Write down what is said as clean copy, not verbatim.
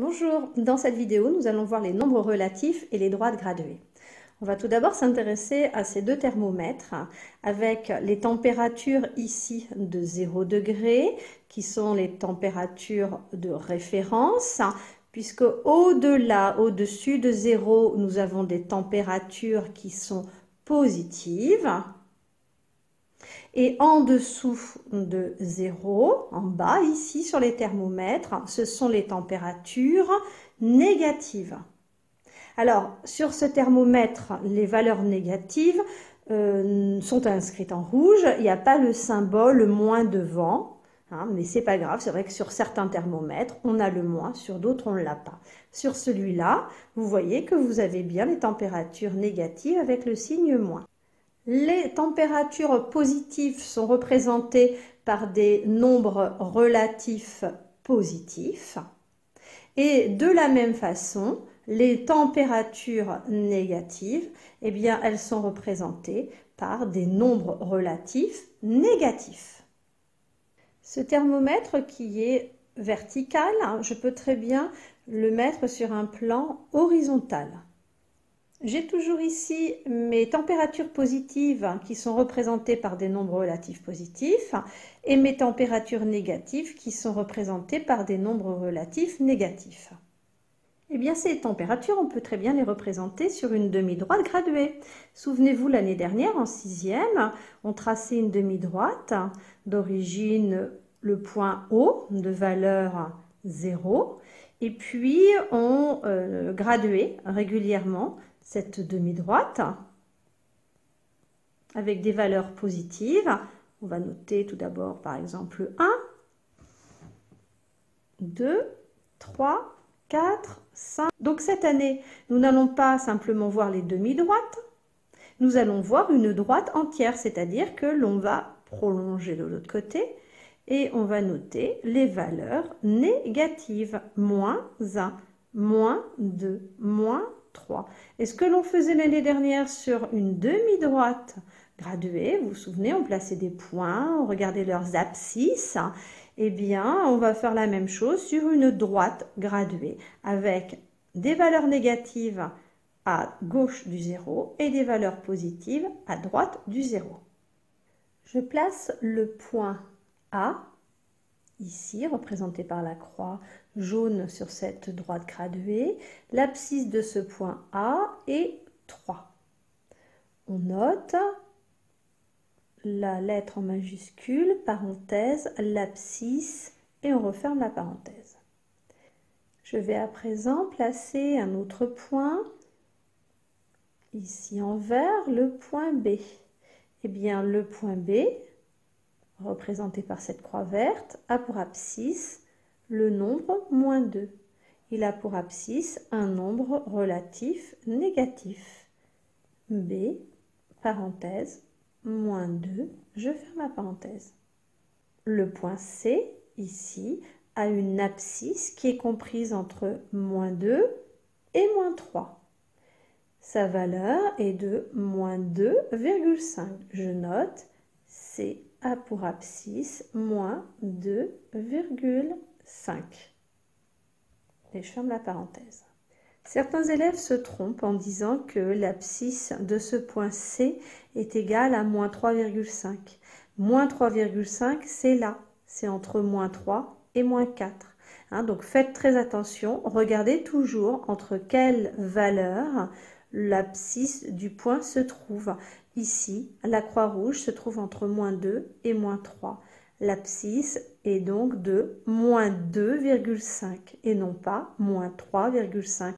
Bonjour, dans cette vidéo, nous allons voir les nombres relatifs et les droites graduées. On va tout d'abord s'intéresser à ces deux thermomètres avec les températures ici de 0 degré qui sont les températures de référence puisque au-delà, au-dessus de 0, nous avons des températures qui sont positives. Et en dessous de 0, en bas ici sur les thermomètres, ce sont les températures négatives. Alors sur ce thermomètre, les valeurs négatives sont inscrites en rouge, il n'y a pas le symbole moins devant, mais c'est pas grave, c'est vrai que sur certains thermomètres, on a le moins, sur d'autres on ne l'a pas. Sur celui-là, vous voyez que vous avez bien les températures négatives avec le signe moins. Les températures positives sont représentées par des nombres relatifs positifs. Et de la même façon, les températures négatives, eh bien, elles sont représentées par des nombres relatifs négatifs. Ce thermomètre qui est vertical, je peux très bien le mettre sur un plan horizontal. J'ai toujours ici mes températures positives qui sont représentées par des nombres relatifs positifs et mes températures négatives qui sont représentées par des nombres relatifs négatifs. Eh bien, ces températures, on peut très bien les représenter sur une demi-droite graduée. Souvenez-vous, l'année dernière, en 6e, on traçait une demi-droite d'origine le point O de valeur 0 et puis on graduait régulièrement cette demi-droite avec des valeurs positives. On va noter tout d'abord par exemple 1, 2, 3, 4, 5. Donc cette année, nous n'allons pas simplement voir les demi-droites, nous allons voir une droite entière, c'est-à-dire que l'on va prolonger de l'autre côté et on va noter les valeurs négatives. Moins 1, moins 2, moins 3. Et ce que l'on faisait l'année dernière sur une demi-droite graduée, vous vous souvenez, on plaçait des points, on regardait leurs abscisses, eh bien, on va faire la même chose sur une droite graduée avec des valeurs négatives à gauche du 0 et des valeurs positives à droite du 0. Je place le point A, ici, représenté par la croix jaune sur cette droite graduée. L'abscisse de ce point A est 3. On note la lettre en majuscule, parenthèse, l'abscisse, et on referme la parenthèse. Je vais à présent placer un autre point, ici en vert, le point B. Eh bien, le point B, représenté par cette croix verte, a pour abscisse le nombre moins 2. Il a pour abscisse un nombre relatif négatif. B, parenthèse, moins 2, je ferme la parenthèse. Le point C, ici, a une abscisse qui est comprise entre moins 2 et moins 3. Sa valeur est de moins 2,5. Je note, C a pour abscisse moins 2,5. Et je ferme la parenthèse. Certains élèves se trompent en disant que l'abscisse de ce point C est égale à moins 3,5. Moins 3,5, c'est là. C'est entre moins 3 et moins 4. Donc faites très attention. Regardez toujours entre quelles valeurs l'abscisse du point se trouve. Ici, la croix rouge se trouve entre moins 2 et moins 3. L'abscisse est donc de moins 2,5 et non pas moins 3,5